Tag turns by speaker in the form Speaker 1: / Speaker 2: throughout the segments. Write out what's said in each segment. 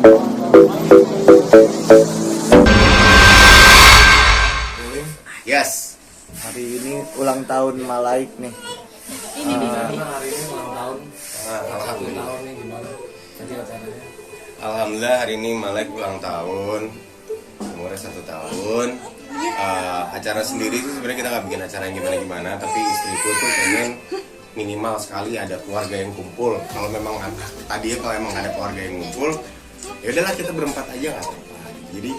Speaker 1: Yes.
Speaker 2: Hari ini ulang tahun Malaik nih.
Speaker 3: Ini nih.
Speaker 4: Hari ini ulang tahun.
Speaker 1: Alhamdulillah.
Speaker 4: Tahun nih gimana? Jadi acaranya.
Speaker 1: Alhamdulillah hari ini Malaik ulang tahun. Umurnya 1 tahun. Acara sendiri itu sebenarnya kita nggak bikin acara yang gimana-gimana, tapi istriku tuh pengen minimal sekali ada keluarga yang kumpul. Kalau memang kalau emang ada keluarga yang kumpul, ya udahlah kita berempat aja nggak apa-apa. Jadi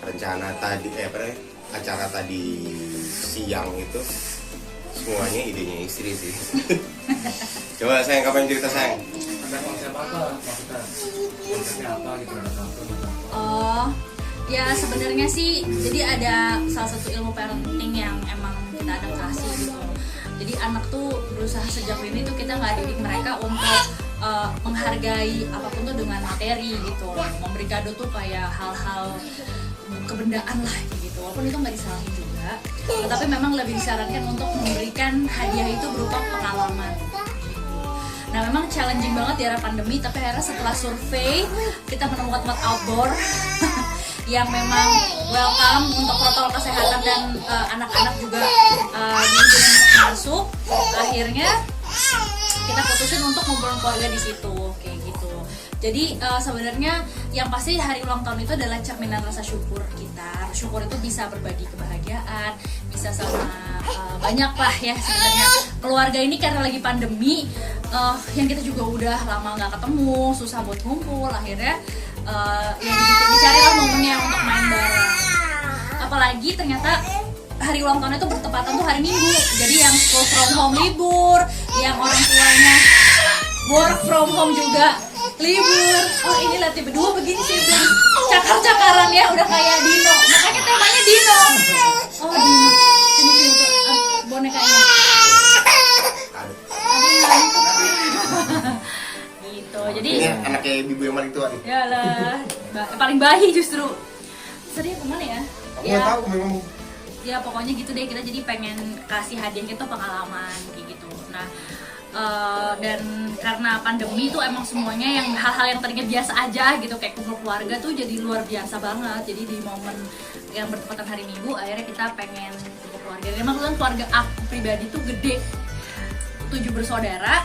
Speaker 1: rencana tadi acara tadi siang itu semuanya idenya istri sih. Coba sayang, kapan cerita sayang?
Speaker 4: Ada konsep apa maksudnya? Konsepnya apa gitu, ada konsep apa?
Speaker 3: Oh, ya sebenarnya sih jadi ada salah satu ilmu parenting yang emang kita adaptasi gitu. Jadi anak tuh berusaha sejak ini tuh kita nggak didik mereka untuk menghargai apapun tuh dengan materi gitu. Memberi kado tuh kayak hal-hal kebendaan lah gitu. Walaupun itu nggak disalahin juga, tetapi memang lebih disarankan untuk memberikan hadiah itu berupa pengalaman. Nah memang challenging banget di era pandemi, tapi akhirnya setelah survei kita menemukan tempat outdoor yang memang welcome untuk protokol kesehatan dan anak-anak juga diizinkan untuk masuk. Akhirnya kita putusin untuk ngumpulin keluarga di situ kayak gitu. Jadi sebenarnya yang pasti hari ulang tahun itu adalah cerminan rasa syukur kita. Syukur itu bisa berbagi kebahagiaan, bisa sama banyak lah ya sebenarnya. Keluarga ini karena lagi pandemi, yang kita juga udah lama nggak ketemu, susah buat ngumpul. Akhirnya yang dicari lah momennya untuk main bareng. Apalagi ternyata hari ulang tahun itu bertepatan tuh hari Minggu. Jadi yang school from home libur, yang orang tuanya work from home juga libur. Oh ini latih berdua begini sih, cakar-cakaran ya, udah kayak Dino. Makanya temanya Dino. Oh Dino, sini bonekanya. Gitu. Jadi
Speaker 1: Ini anaknya ibu yang paling tua nih.
Speaker 3: yalah, paling bayi justru. Sedih kemana ya?
Speaker 1: Aku nggak tahu memang.
Speaker 3: Ya pokoknya gitu deh, kita jadi pengen kasih hadiah itu pengalaman kayak gitu. Nah dan karena pandemi itu emang semuanya yang hal-hal yang tadinya biasa aja gitu kayak kumpul keluarga tuh jadi luar biasa banget. Jadi di momen yang bertepatan hari Minggu akhirnya kita pengen kumpul keluarga. Dan emang keluarga aku pribadi tuh gede, 7 bersaudara.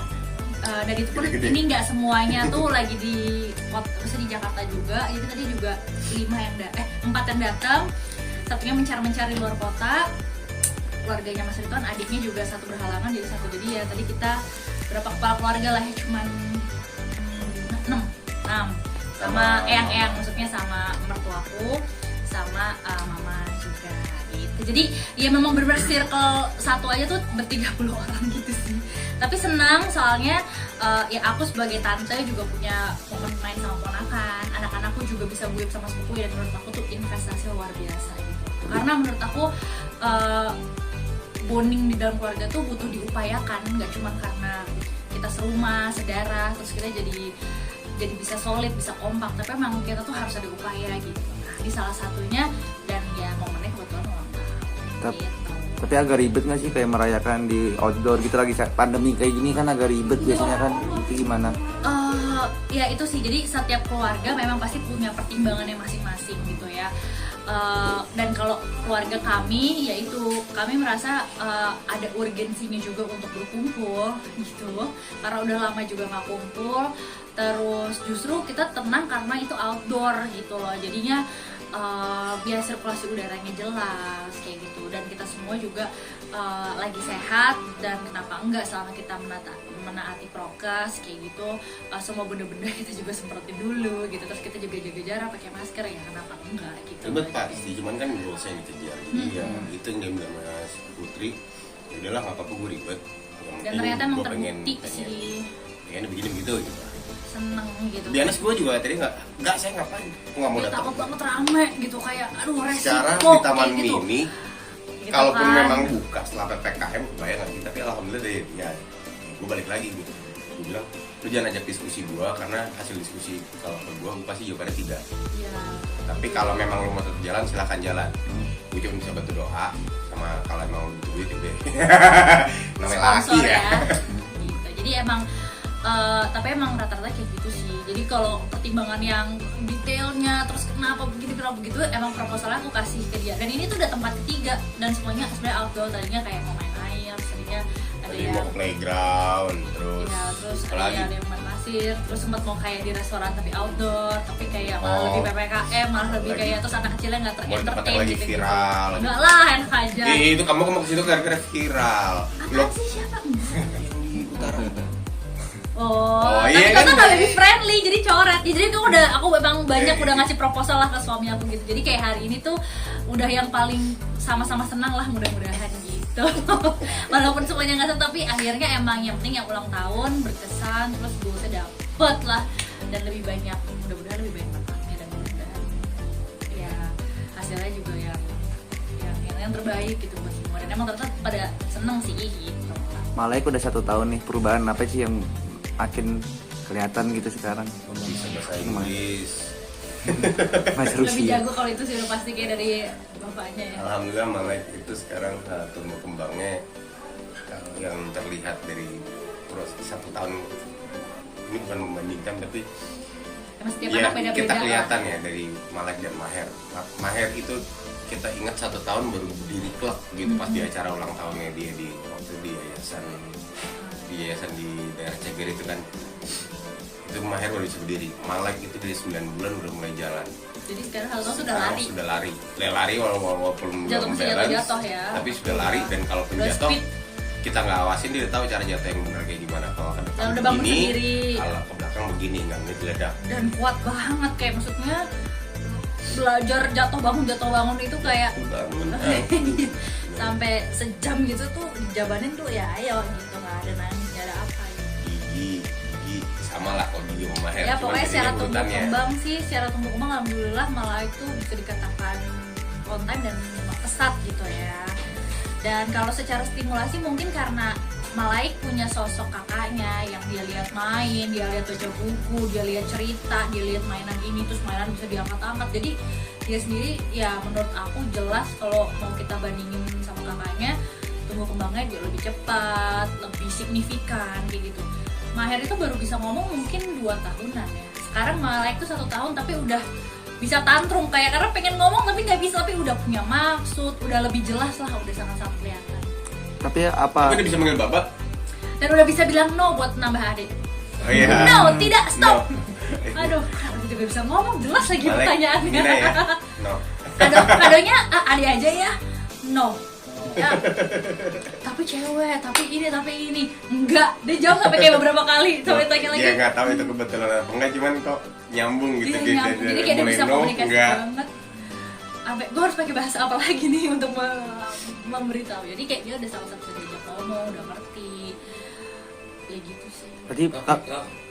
Speaker 3: Dan itu pun ini nggak semuanya tuh lagi di Jakarta juga. Jadi tadi juga 4 yang datang. Satunya mencari luar kota. Keluarganya Mas Ridwan, adiknya juga satu berhalangan jadi satu. Jadi ya tadi kita berapa kepala keluarga lah ya, cuman 6 sama eyang-eyang, maksudnya sama mertuaku sama mama juga gitu. Jadi ya memang benar-benar circle satu aja tuh ber-30 orang gitu sih. Tapi senang soalnya ya aku sebagai tante juga punya momen main sama ponakan. Anak-anakku juga bisa guyup sama sepupu, dan menurut aku tuh investasi luar biasa gitu. Karena menurut aku bonding di dalam keluarga tuh butuh diupayakan, nggak cuma karena kita serumah, sedara, terus kita jadi bisa solid, bisa kompak, tapi memang kita tuh harus ada upaya gitu. Nah, di salah satunya dan ya momennya kebetulan ulang tahun. Gitu.
Speaker 2: Tapi agak ribet nggak sih kayak merayakan di outdoor gitu, lagi pandemi kayak gini kan agak ribet biasanya kan, itu gimana?
Speaker 3: Ya itu sih, jadi setiap keluarga memang pasti punya pertimbangannya masing-masing gitu ya. Dan kalau keluarga kami, yaitu kami merasa ada urgensinya juga untuk berkumpul gitu, karena udah lama juga nggak kumpul. Terus justru kita tenang karena itu outdoor gitu loh, jadinya biar sirkulasi udaranya jelas kayak gitu, dan kita semua juga lagi sehat, dan kenapa enggak selama kita menaati prokes kayak gitu, semua benda-benda kita juga semprotin dulu gitu, terus kita juga jaga jarak, pakai masker, ya kenapa enggak gitu.
Speaker 1: Ribet pasti, cuman kan goals yang dikejar. Jadi ya itu yang dia bilang sama Putri, ya udahlah nggak apa-apa gue ribet.
Speaker 3: Dan ternyata emang terbukti sih.
Speaker 1: Pengen begini begitu gitu.
Speaker 3: Seneng gitu.
Speaker 1: Biasanya gue juga tadi nggak saya ngapain, gue nggak mau
Speaker 3: Ya,
Speaker 1: datang.
Speaker 3: takut banget rame gitu, kayak aduh resiko
Speaker 1: Sekarang di Taman
Speaker 3: kayak gitu.
Speaker 1: Mini,
Speaker 3: Gitu
Speaker 1: kalaupun
Speaker 3: kan.
Speaker 1: memang buka setelah PPKM, bayang lagi. Tapi alhamdulillah deh, ya gue balik lagi gitu. Gue bilang, lu jangan ajak diskusi gue, karena hasil diskusi kalau ke gue pasti jawabannya tidak.
Speaker 3: Iya.
Speaker 1: Tapi kalau memang lu mau tetap jalan, silahkan jalan. Gue cuma bisa bantu doa, sama kalau emang lu butuh duit udah. Namanya laki
Speaker 3: Sponsor
Speaker 1: ya.
Speaker 3: Gitu. Jadi emang tapi emang rata-rata kayak gitu sih. Jadi kalau pertimbangan yang detailnya terus kenapa begitu emang proposalnya aku kasih ke dia. Dan ini tuh udah tempat ketiga dan semuanya sebenarnya outdoor. Tadinya kayak mau main air, tadinya ada
Speaker 1: Tadi
Speaker 3: yang
Speaker 1: mau ke playground, terus
Speaker 3: ya, terus
Speaker 1: apa lagi?
Speaker 3: ada yang main pasir, terus sempat mau kayak di restoran tapi outdoor, tapi kayak malah
Speaker 1: Oh.
Speaker 3: lebih PPKM, malah lebih
Speaker 1: Lagi.
Speaker 3: kayak terus anak kecilnya nggak
Speaker 1: Mau di tempat
Speaker 3: ter-entertain
Speaker 1: yang lagi
Speaker 3: gitu.
Speaker 1: viral.
Speaker 3: Enggak lah, enak aja.
Speaker 1: Itu kamu ke situ gara-gara viral.
Speaker 3: Apaan sih siapa?
Speaker 1: Yang di utara.
Speaker 3: Oh,
Speaker 1: Oh,
Speaker 3: tapi
Speaker 1: iya
Speaker 3: kan
Speaker 1: kan?
Speaker 3: nggak baby friendly, jadi coret. Ya, jadi aku memang banyak udah ngasih proposal lah ke suami aku gitu. Jadi kayak hari ini tuh udah yang paling sama-sama senang lah mudah-mudahan gitu. Walaupun semuanya nggak senang, tapi akhirnya emang yang penting yang ulang tahun berkesan, terus goalsnya dapet lah dan lebih banyak, mudah-mudahan lebih banyak manfaatnya dan mudah-mudahan ya hasilnya juga yang terbaik gitu buat semua. Dan emang ternyata pada seneng sih gitu.
Speaker 2: Malaik udah 1 tahun nih, perubahan apa sih yang makin kelihatan gitu sekarang?
Speaker 1: Bisa bahasa Inggris.
Speaker 2: Mas
Speaker 3: Lebih
Speaker 2: Rusia.
Speaker 3: jago kalau itu sih udah pasti kayak dari bapaknya ya.
Speaker 1: Alhamdulillah Malek itu sekarang tumbuh kembangnya yang terlihat dari proses 1 tahun ini, bukan membandingkan tapi
Speaker 3: Karena setiap
Speaker 1: ya
Speaker 3: anak beda-beda
Speaker 1: kita
Speaker 3: lah.
Speaker 1: kelihatan ya dari Malek dan Maher. Maher itu kita ingat 1 tahun baru berdiri klub gitu pas di acara ulang tahunnya dia di waktu di yayasan di daerah Ceger itu kan. Itu Maher baru bisa berdiri. Malek itu dari 9 bulan udah mulai jalan.
Speaker 3: Jadi sekarang Haldo sudah
Speaker 1: Sekarang
Speaker 3: lari.
Speaker 1: sudah lari. Lari walaupun
Speaker 3: Jatuh
Speaker 1: belum
Speaker 3: mesti
Speaker 1: balance,
Speaker 3: jatuh ya.
Speaker 1: tapi sudah lari. Dan kalaupun
Speaker 3: Udah
Speaker 1: jatuh
Speaker 3: speed.
Speaker 1: kita nggak awasin, dia tahu cara jatuh yang benar kayak gimana. Kalau ke depan
Speaker 3: Dan udah bangun
Speaker 1: begini,
Speaker 3: sendiri.
Speaker 1: kalau ke belakang begini nggak mungkin geledak.
Speaker 3: Dan kuat banget kayak maksudnya belajar jatuh bangun itu kayak
Speaker 1: Bangun.
Speaker 3: sampai sejam gitu tuh dijabanin tuh ya ayo gitu, nggak ada nangis, nggak ada apa gitu.
Speaker 1: Gigi sama lah kalau gigi sama Maher.
Speaker 3: Ya
Speaker 1: cuman
Speaker 3: pokoknya
Speaker 1: bedanya
Speaker 3: secara tumbuh
Speaker 1: urutannya.
Speaker 3: kembang sih, secara tumbuh kembang alhamdulillah malah itu bisa dikatakan on time dan pesat gitu ya. Dan kalau secara stimulasi mungkin karena Malaik punya sosok kakaknya yang dia lihat main, dia lihat baca buku, dia lihat cerita, dia lihat mainan ini, terus mainan bisa diangkat-angkat. Jadi dia sendiri ya menurut aku jelas kalau mau kita bandingin sama kakaknya, tumbuh kembangnya dia lebih cepat, lebih signifikan kayak gitu. Maher itu baru bisa ngomong mungkin 2 tahunan ya. Sekarang Malaik tuh 1 tahun tapi udah bisa tantrum kayak karena pengen ngomong tapi nggak bisa, tapi udah punya maksud, udah lebih jelas lah, udah sangat-sangat kelihatan.
Speaker 2: Tapi apa?
Speaker 1: Tapi dia bisa manggil bapak.
Speaker 3: Dan udah bisa bilang no buat nambah adik.
Speaker 1: Oh iya.
Speaker 3: No, tidak, stop.
Speaker 1: No.
Speaker 3: Aduh, aku juga bisa ngomong jelas lagi
Speaker 1: Malek,
Speaker 3: pertanyaannya.
Speaker 1: Nina ya. No.
Speaker 3: Kadonya adik aja ya. No. Ya. Tapi cewek, tapi ini. Enggak, dia jawab sampai kayak beberapa kali sampai tanya lagi.
Speaker 1: Dia nggak tahu itu kebetulan apa enggak, cuman kok nyambung gitu.
Speaker 3: Iya, nyambung. Jadi kayak dia
Speaker 1: mulai
Speaker 3: bisa
Speaker 1: no,
Speaker 3: komunikasi
Speaker 1: enggak.
Speaker 3: banget. Sampai gue harus pakai bahasa apa lagi nih untuk memberitahu. Jadi kayak dia udah sama-sama bisa diajak ngomong, udah ngerti. Ya gitu sih.
Speaker 2: Berarti
Speaker 4: Tapi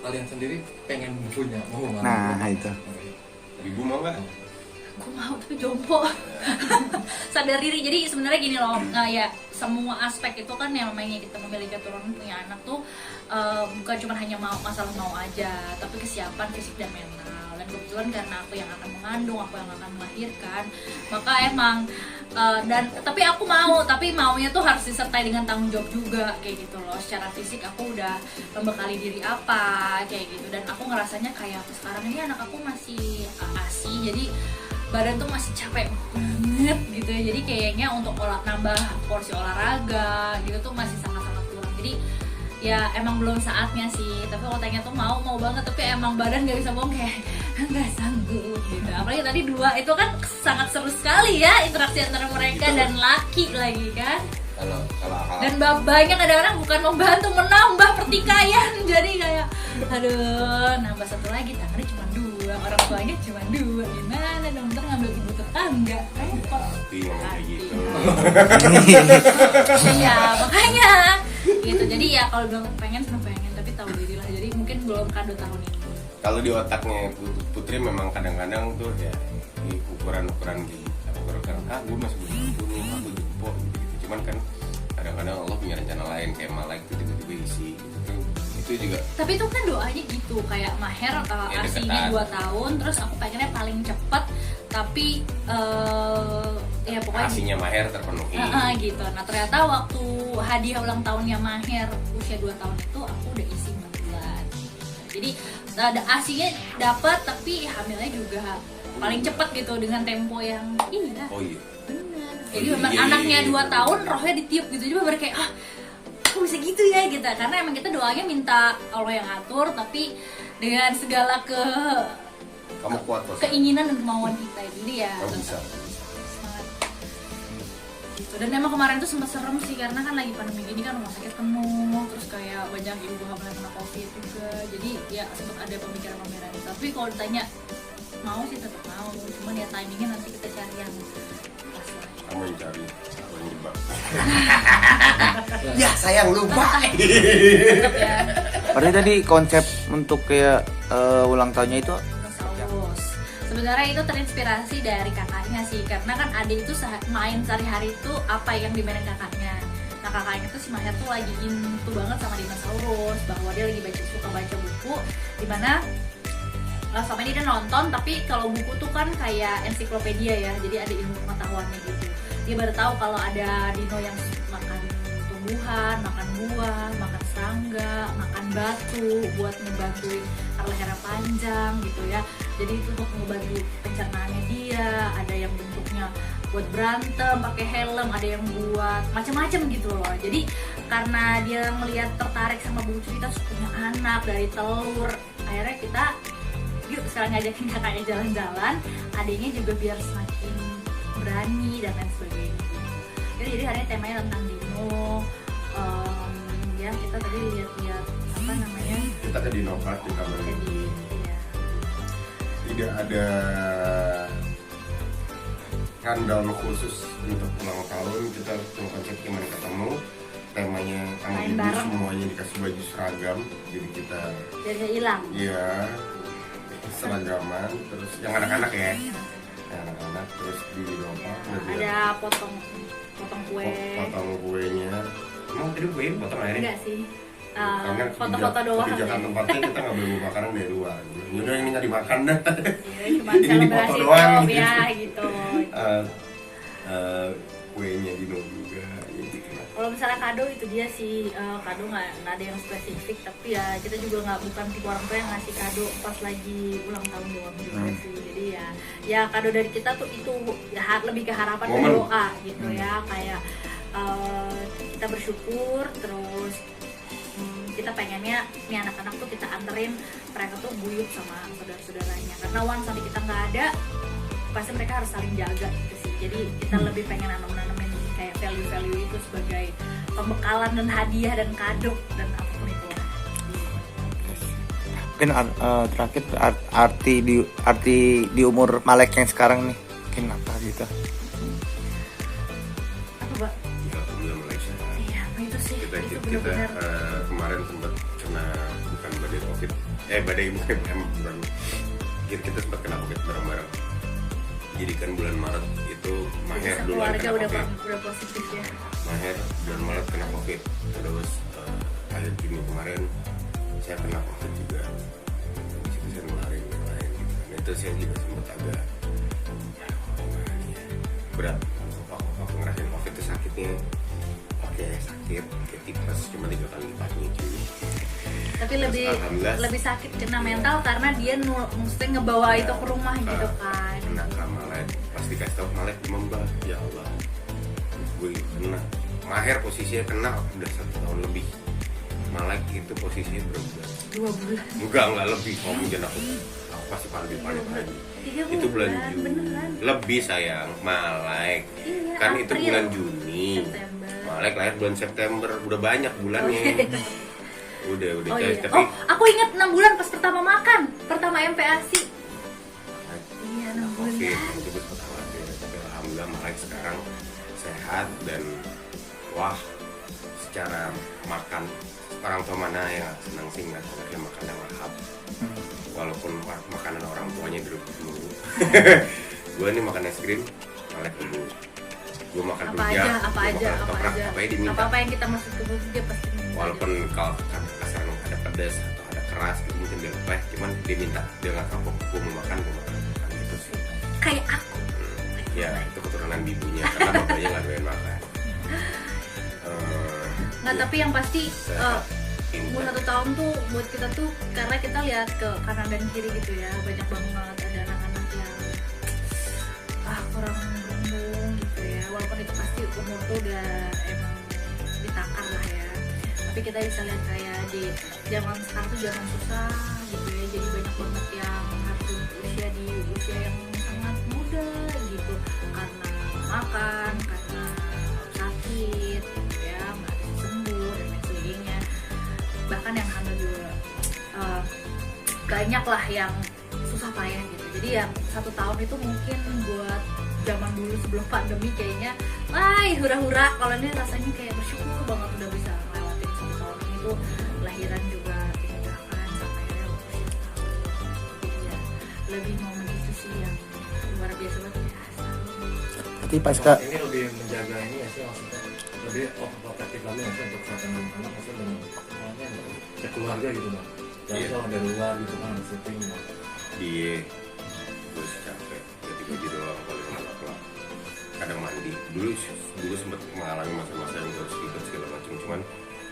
Speaker 4: kalian sendiri pengen punya mau nggak?
Speaker 2: Nah, itu.
Speaker 1: Ibu mau nggak?
Speaker 3: Gue mau tapi jompo. Sadar diri. Jadi sebenarnya gini loh, ya semua aspek itu kan yang namanya kita memiliki keturunan, punya anak tuh bukan cuma hanya masalah mau aja, tapi kesiapan fisik dan mental. Dan kebetulan karena aku yang akan mengandung, aku yang akan melahirkan, maka emang tapi aku mau, tapi maunya tuh harus disertai dengan tanggung jawab juga kayak gitu loh. Secara fisik aku udah membekali diri apa kayak gitu, dan aku ngerasanya kayak sekarang ini anak aku masih ASI, jadi badan tuh masih capek banget gitu ya. Jadi kayaknya untuk nambah porsi olahraga gitu tuh masih sangat-sangat kurang. Jadi ya emang belum saatnya sih. Tapi kalau tanya tuh mau banget, tapi emang badan gak bisa bohong kayak nggak sanggup gitu. Apalagi tadi 2 itu kan sangat seru sekali ya interaksi antara mereka
Speaker 1: Gitu.
Speaker 3: dan laki lagi kan.
Speaker 1: Kalau
Speaker 3: Dan banyak kadang-kadang bukan membantu, menambah pertikaian. Jadi kayak aduh, nambah 1 lagi, tangannya cuma 2, orang tuanya cuma 2, gimana dong, ntar ngambil ibu tetangga, repot.
Speaker 1: tapi ngomong kayak gitu.
Speaker 3: Iya, makanya gitu. Jadi ya kalau bilang pengen, tapi tahu diri lah. Jadi mungkin belum kado tahun ini.
Speaker 1: Kalau di otaknya Putri memang kadang-kadang tuh ya di ukuran-ukuran di ukuran gue masih belum punya, aku jempol gitu. Cuman kan kadang-kadang Allah punya rencana lain, kayak Malaik itu tiba-tiba isi gitu. Itu juga
Speaker 3: Tapi itu kan doanya gitu, kayak Maher
Speaker 1: Ya,
Speaker 3: ASI-nya
Speaker 1: deketan.
Speaker 3: 2 tahun, terus aku pengennya paling cepet, tapi ya pokoknya
Speaker 1: asinya Maher terpenuhi.
Speaker 3: gitu. Nah ternyata waktu hadiah ulang tahunnya Maher usia 2 tahun itu aku udah isi 4 bulan. Jadi ada ASINya dapat, tapi hamilnya juga paling cepat gitu dengan tempo yang
Speaker 1: Oh iya.
Speaker 3: benar. Jadi
Speaker 1: Iya,
Speaker 3: memang
Speaker 1: iya,
Speaker 3: anaknya
Speaker 1: iya,
Speaker 3: 2
Speaker 1: iya.
Speaker 3: tahun rohnya ditiup gitu, juga baru kayak kok bisa gitu ya gitu. Karena emang kita doanya minta Allah yang atur, tapi dengan segala
Speaker 1: Kamu kuat kok.
Speaker 3: keinginan dan kemauan kita. Jadi ya
Speaker 1: Kamu bisa.
Speaker 3: semangat gitu. Dan emang kemarin tuh sempat serem sih, karena kan lagi pandemi gini kan rumah sakit penuh, terus kayak banyak ibu hamil yang kena COVID juga. Jadi ya sempat ada pemikiran tapi kalau ditanya mau sih tetap mau, cuman ya timingnya nanti kita cari yang pas lah.
Speaker 1: Kamu yang cari, aku yang jebak. Ya sayang lupa.
Speaker 3: Tetap ya
Speaker 2: Padahal tadi konsep untuk kayak ulang tahunnya itu
Speaker 3: dinosaurus. Sebenarnya itu terinspirasi dari kakaknya sih, karena kan Ade itu main sehari-hari itu apa yang dimainin kakaknya. Nah kakaknya tuh si Maher tuh lagi into banget sama dinosaurus, bahwa dia lagi suka baca buku, dimana selama ini dia nonton, tapi kalau buku tuh kan kayak ensiklopedia ya, jadi ada ilmu pengetahuannya gitu. Dia baru tahu kalau ada dino yang makan tumbuhan, makan buah, makan serangga, makan batu buat ngebantuin lehernya panjang gitu ya. Jadi itu untuk ngebantu pencernaannya dia. Ada yang bentuknya buat berantem pakai helm, ada yang buat macam-macam gitu loh. Jadi karena dia melihat tertarik sama buku cerita, punya anak dari telur, akhirnya kita yuk sekarang ngajakin kakaknya jalan-jalan, adiknya juga biar semakin berani dan lain sebagainya. Jadi hari ini temanya tentang dino. Ya kita tadi lihat-lihat apa namanya,
Speaker 1: Kita ke Dinopark di kamar.
Speaker 3: jadi ya
Speaker 1: Tidak ada rundown khusus untuk ulang tahun. Kita cuma konsep gimana ketemu. Temanya sama
Speaker 3: Main
Speaker 1: ibu
Speaker 3: bareng.
Speaker 1: semuanya dikasih baju seragam. Jadi kita
Speaker 3: jadi hilang.
Speaker 1: ya seragaman. Terus yang anak-anak ya. Yang anak-anak terus di Dinopark.
Speaker 3: Ada potong kue.
Speaker 1: Potong kuenya. Emang tadi kue potong airnya?
Speaker 3: Enggak sih.
Speaker 1: Karena
Speaker 3: Foto-foto doang.
Speaker 1: kebijakan tempatnya kita nggak boleh bawa makanan dari luar. Yaudah ini nggak dimakan dah.
Speaker 3: Ya, cuma
Speaker 1: Ini
Speaker 3: selebrasi
Speaker 1: foto doang.
Speaker 3: top ya gitu.
Speaker 1: Kuenya Dino juga. Jadi kenapa?
Speaker 3: Kalau misalnya kado itu dia sih, kado nggak ada yang spesifik, tapi ya kita juga bukan tipe orang tua yang ngasih kado pas lagi ulang tahun doang juga sih. Jadi ya kado dari kita tuh itu ya, lebih ke harapan dan
Speaker 1: Momen.
Speaker 3: doa gitu ya, kayak kita bersyukur, terus kita pengennya nih anak-anak tuh kita anterin mereka tuh guyup sama saudara-saudaranya, karena once nanti kita nggak ada pasti mereka harus saling jaga gitu sih. Jadi kita lebih pengen nanamin kayak value-value itu sebagai pembekalan dan hadiah dan kado dan apapun itu lah.
Speaker 2: mungkin terakhir arti di umur Malek yang sekarang nih mungkin apa gitu.
Speaker 3: Apa Mbak?
Speaker 1: Ya, alhamdulillah Malaysia.
Speaker 3: Iya itu sih,
Speaker 1: Kita
Speaker 3: itu
Speaker 1: kita
Speaker 3: benar-benar
Speaker 1: kemarin sempat kena bukan badai covid, badai bukan. Jadi kita sempat kena covid bareng-bareng. Jadi kan bulan Maret itu Maher duluan
Speaker 3: keluarga
Speaker 1: kena
Speaker 3: udah
Speaker 1: covid.
Speaker 3: udah positif ya.
Speaker 1: Maher bulan Maret kena covid, terus akhir Juni kemarin saya kena covid juga. Di situ saya nularin yang lain. Nah, itu saya juga sempat agak berat. Waktu ngerasain covid itu sakitnya, oke sakit kayak tipes cuma 3 kali lipatnya cuy.
Speaker 3: Tapi
Speaker 1: Terus
Speaker 3: lebih
Speaker 1: alhamdulillah
Speaker 3: sakit kena mental karena dia mesti ngebawa itu ke rumah gitu kan.
Speaker 1: Kena ke Malek, pas dikasih tau Malek membah, ya Allah, gue kena. Maher posisinya kena udah 1 tahun lebih. Malek itu posisinya berapa?
Speaker 3: 2 bulan.
Speaker 1: Enggak lebih. Kamu jangan aku pasti panik lagi.
Speaker 3: 3
Speaker 1: Itu bulan
Speaker 3: bulan,
Speaker 1: Juni.
Speaker 3: beneran.
Speaker 1: Lebih sayang, Malek.
Speaker 3: Iya,
Speaker 1: Kan itu
Speaker 3: April.
Speaker 1: bulan Juni.
Speaker 3: September.
Speaker 1: Malek lahir bulan September, udah banyak bulannya. Udah
Speaker 3: Oh
Speaker 1: cari,
Speaker 3: iya.
Speaker 1: tapi
Speaker 3: Oh, aku ingat 6 bulan pas pertama makan, pertama MPASI. Iya, 6 bulan.
Speaker 1: Covid itu gue sempat khawatir, tapi alhamdulillah Malek sekarang sehat dan wah, secara makan orang tua mana yang gak senang sih ngeliat anaknya makan yang lahap, walaupun makanan orang tuanya direbut dulu. Gue nih makan es krim, Malek dulu. Gue makan
Speaker 3: Apa
Speaker 1: rujak,
Speaker 3: aja,
Speaker 1: gua makan ketoprak, apa aja diminta.
Speaker 3: Apa yang kita masuk ke mulut dia pasti minta.
Speaker 1: Walaupun kalau kasar ada pedas atau ada keras gitu mungkin dia lepeh, cuman dia minta, dia nggak kapok, gue mau makan gitu sih.
Speaker 3: Kayak aku.
Speaker 1: Ya itu keturunan ibunya karena bapaknya nggak doyan makan.
Speaker 3: Nggak,
Speaker 1: Ya,
Speaker 3: tapi yang pasti
Speaker 1: sehat.
Speaker 3: umur 1 tahun tuh buat kita tuh, karena kita lihat ke kanan dan kiri gitu ya, banyak banget ada anak-anak yang kurang beruntung gitu ya, walaupun itu pasti umur tuh udah emang ditakar lah ya, tapi kita bisa lihat kayak di zaman sekarang tuh zaman susah gitu ya, jadi banyak banget yang harus usia di usia yang sangat muda gitu, karena makan, karena sakit gitu ya, nggak bisa sembuh dan lain sebagainya. Bahkan yang hamil juga banyak lah yang susah payah gitu. Jadi yang 1 tahun itu mungkin buat zaman dulu sebelum pandemi kayaknya hura-hura, kalau ini rasanya kayak bersyukur banget udah bisa ngelewatin 1 tahun ini tuh, lahiran juga dimudahkan sampai usia 1 tahun ya, lebih momen itu sih yang luar biasa banget ya.
Speaker 2: Berarti Pasca
Speaker 4: ini lebih menjaga ini ya sih, maksudnya lebih protektif lagi maksudnya untuk kesehatan anak, maksudnya dengan ya keluarga gitu Bang. Jadi kalau dari luar gitu kan ada syuting Bang.
Speaker 1: Iya, gue capek ganti baju doang paling lama. Kadang mandi dulu sempat mengalami masa-masa yang gue harus ribet segala macam, cuman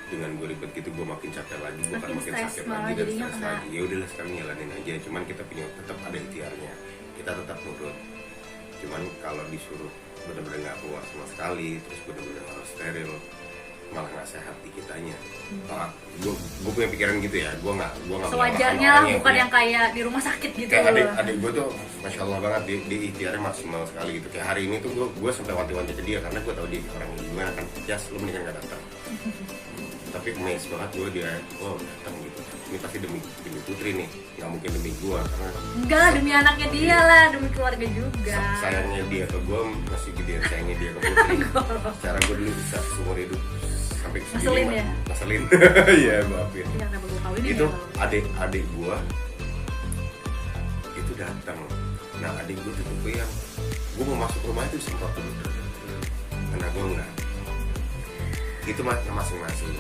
Speaker 1: dengan gue ribet gitu gue makin capek lagi, gue kan makin
Speaker 3: stres
Speaker 1: sakit
Speaker 3: malah
Speaker 1: lagi dan
Speaker 3: jadinya
Speaker 1: stres
Speaker 3: kena.
Speaker 1: lagi. Ya udahlah sekarang jalanin aja, cuman kita punya tetap ada ikhtiarnya, kita tetap nurut. Cuman kalau disuruh benar-benar nggak keluar sama sekali, terus benar-benar harus steril, malah nggak sehat di kitanya. Gue punya pikiran gitu ya, gue nggak
Speaker 3: Sewajarnya lah, bukan yang kayak di rumah sakit gitu.
Speaker 1: kayak adik gue tuh masya Allah banget, dia ikhtiarnya maksimal sekali gitu. Kayak hari ini tuh gue sampai wanti-wanti ke dia karena gue tahu dia orang gimana kan, Jas lu mendingan nggak datang. Tapi amazed banget gue, dia datang gitu. Ini pasti demi Putri nih, nggak mungkin demi gue, karena
Speaker 3: Enggak lah, demi anaknya dia lah, demi keluarga juga.
Speaker 1: sayangnya dia ke gue masih gedean sayangnya dia ke Putri. Secara gue dulu bisa seumur hidup sampai segini,
Speaker 3: Ngeselin ya?
Speaker 1: ngeselin. Iya, maafin.
Speaker 3: Ya, kenapa gue kawinin
Speaker 1: Itu
Speaker 3: ya?
Speaker 1: adik gue itu datang. Nah adik gue tuh tipe yang gue mau masuk rumah itu semprot dulu, karena gue enggak. Itu masing-masing.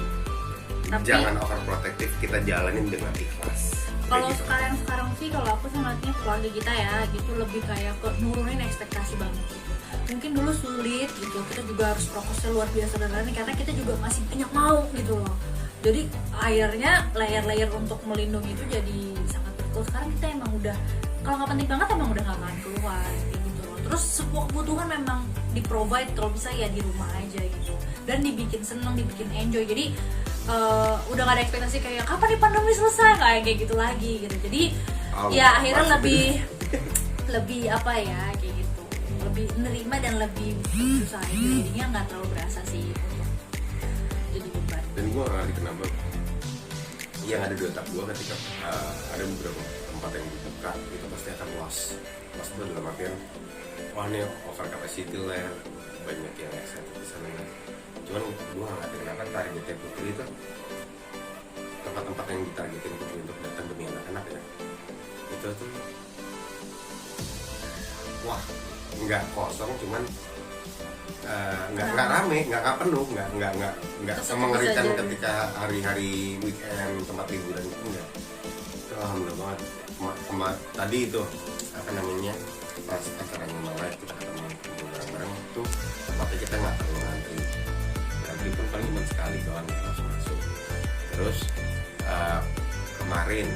Speaker 3: Tapi-
Speaker 1: Jangan overprotective, kita jalanin dengan ikhlas.
Speaker 3: Kalau
Speaker 1: Kayak gitu.
Speaker 3: sekarang sih, kalau aku sih ngeliatnya keluarga kita ya gitu lebih kayak ke nurunin ekspektasi banget gitu. Mungkin dulu sulit gitu, kita juga harus prokesnya luar biasa dan lain-lain karena kita juga masih banyak mau gitu loh. Jadi akhirnya layer-layer untuk melindungi itu jadi sangat betul. Sekarang kita emang udah, kalau nggak penting banget emang udah nggak akan keluar gitu loh. Terus semua kebutuhan memang di provide, kalau bisa ya di rumah aja gitu. Dan dibikin seneng, dibikin enjoy. Jadi udah gak ada ekspektasi kayak kapan nih pandemi selesai, kayak gitu lagi gitu. Jadi ya akhirnya lebih apa ya kayak gitu, lebih nerima dan lebih berusaha aja. Jadinya nggak terlalu berasa sih untuk jadi beban.
Speaker 1: Dan gue gak ngerti kenapa yang ada di otak gue ketika ada beberapa tempat yang dibuka itu pasti akan loss itu dalam artian wah ini over capacity lah ya, banyak yang excited di sana. Cuman gue gak ngerti kenapa targetnya Putri itu tempat-tempat yang ditargetin Putri untuk datang demi anak-anak ya, itu tuh wah nggak kosong, cuman nggak rame, nggak penuh, nggak semengerikan
Speaker 3: bisa
Speaker 1: ketika hari-hari weekend tempat liburan itu enggak. Itu alhamdulillah banget. Tadi itu apa namanya, pas acaranya malam kita ketemu bareng-bareng tuh tempatnya kita nggak terlalu ngantri pun paling cuma sekali doang langsung masuk. Terus kemarin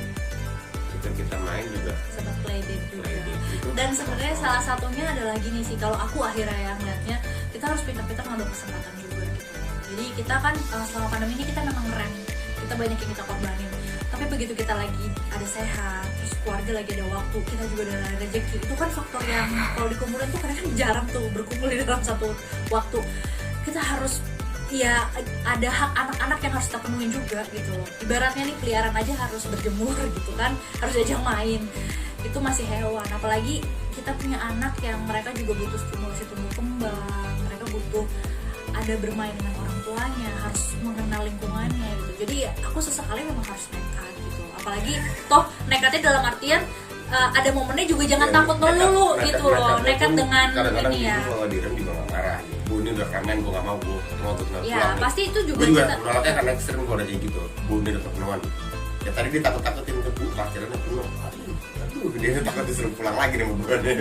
Speaker 1: itu kita main juga
Speaker 3: Sempat playdate juga.
Speaker 1: itu
Speaker 3: Dan sebenarnya salah satunya adalah gini sih, kalau aku akhirnya yang ngeliatnya kita harus pintar-pintar ngambil kesempatan juga gitu. Jadi kita kan selama pandemi ini kita memang ngerem, kita banyak yang kita korbanin. Tapi begitu kita lagi ada sehat, terus keluarga lagi ada waktu, kita juga ada rezeki. Itu kan faktor yang kalau dikumpulin tuh kadang kan jarang tuh berkumpul di dalam satu waktu. Kita harus ya ada hak anak-anak yang harus kita penuhin juga gitu loh. Ibaratnya nih peliharaan aja harus berjemur gitu kan, harus diajak main. Itu masih hewan, apalagi kita punya anak yang mereka juga butuh stimulasi tumbuh kembang, mereka butuh ada bermain dengan orang tuanya, harus mengenal lingkungannya gitu. Jadi aku sesekali memang harus nekat gitu. Apalagi toh nekatnya dalam artian ada momennya juga jangan takut melulu gitu loh. Nekat dengan
Speaker 1: kadang-kadang
Speaker 3: ini ya.
Speaker 1: ibu kalau direm juga nggak marah. Bu ini udah kemen, gue nggak mau, gue mau tuh pulang.
Speaker 3: Ya pasti itu juga
Speaker 1: Gue juga
Speaker 3: kita.
Speaker 1: menolaknya karena ekstrim kalau ada kayak gitu. Bu ini udah kepenuhan. Ya tadi dia takut-takutin ke bu, parkirannya penuh. Aduh, dia takut disuruh pulang lagi nih bukannya.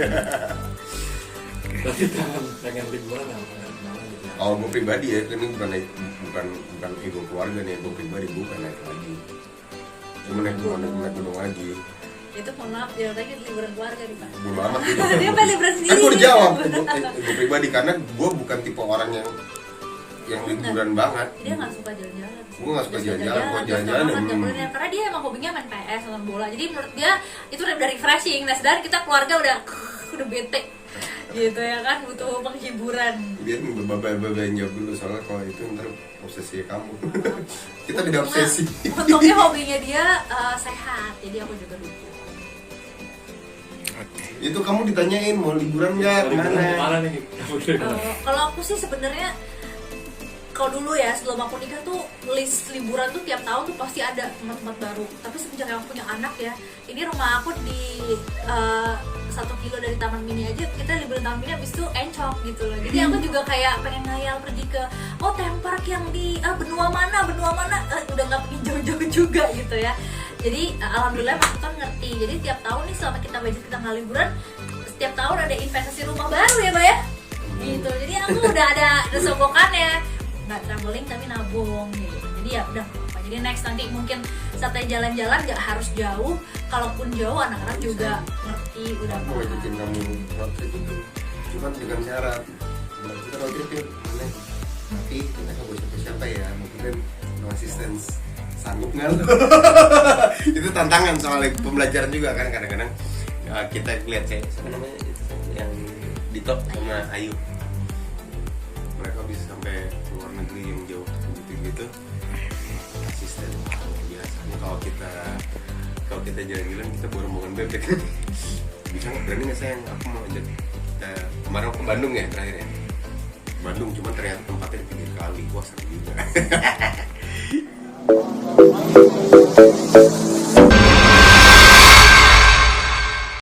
Speaker 4: Berarti pengen liburan ya, pengen kemana gitu ya?
Speaker 1: Kalau gue pribadi ya, ini bukan ego keluarga nih, gue pribadi bukan naik lagi. Cuma naik gunung lagi.
Speaker 3: Itu mohon maaf ya, tadi liburan keluarga nih Pak.
Speaker 1: Bodo amat gitu.
Speaker 3: Dia pengen liburan sendiri.
Speaker 1: Kan gue udah
Speaker 3: nih.
Speaker 1: jawab, ego pribadi karena gue bukan tipe orang yang liburan banget.
Speaker 3: Dia nggak suka jalan-jalan.
Speaker 1: Gue nggak suka
Speaker 3: Dia
Speaker 1: jalan-jalan, kalau
Speaker 3: terus
Speaker 1: jalan-jalan
Speaker 3: nggak kuliner. Karena dia emang hobinya main PS, nonton bola. Jadi menurut dia itu udah refreshing. Nah sedangkan kita keluarga udah bete gitu ya kan, butuh penghiburan.
Speaker 1: Dia babain jawab dulu soalnya kalau itu ntar obsesi kamu. Kita tidak obsesi.
Speaker 3: Untungnya hobinya dia sehat, jadi aku juga dukung.
Speaker 1: Itu kamu ditanyain mau liburan nggak
Speaker 4: Liburan
Speaker 1: kemana?
Speaker 4: kemana nih? Kamu kira kemana?
Speaker 3: Kalau aku sih sebenarnya kalau dulu ya sebelum aku nikah tuh list liburan tuh tiap tahun tuh pasti ada tempat-tempat baru. Tapi semenjak aku punya anak ya, ini rumah aku di 1 kilo dari Taman Mini aja, kita liburan Taman Mini habis itu encok gitu loh. Jadi aku juga kayak pengen ngayal pergi ke theme park yang di benua mana udah nggak pergi jauh-jauh juga gitu ya. Jadi alhamdulillah Mas Sultan ngerti. Jadi tiap tahun nih selama kita budget kita nggak liburan, setiap tahun ada investasi rumah baru ya Mbak ya. Gitu. Jadi aku udah ada sogokannya. Nggak traveling tapi nabung gitu. Jadi ya udah apa. Jadi next nanti mungkin saatnya jalan-jalan nggak harus jauh. Kalaupun jauh anak-anak juga ngerti udah
Speaker 1: Aku mau bikin kamu road trip itu, cuma dengan syarat kita road trip yuk, boleh. Tapi kita nggak boleh siapa ya, mungkin no assistance. Sanggup nggak lo? Itu tantangan soal pembelajaran juga kan kadang-kadang kita lihat siapa namanya itu yang di top sama Ayu, mereka bisa sampai luar negeri yang jauh gitu asisten biasanya. Kalau kita jalan-jalan kita bawa rombongan bebek bisa nggak, berani nggak sayang, aku mau ajak kita kemarin ke Bandung ya terakhir ya, Bandung cuma ternyata tempatnya di pinggir kali, wah seru juga.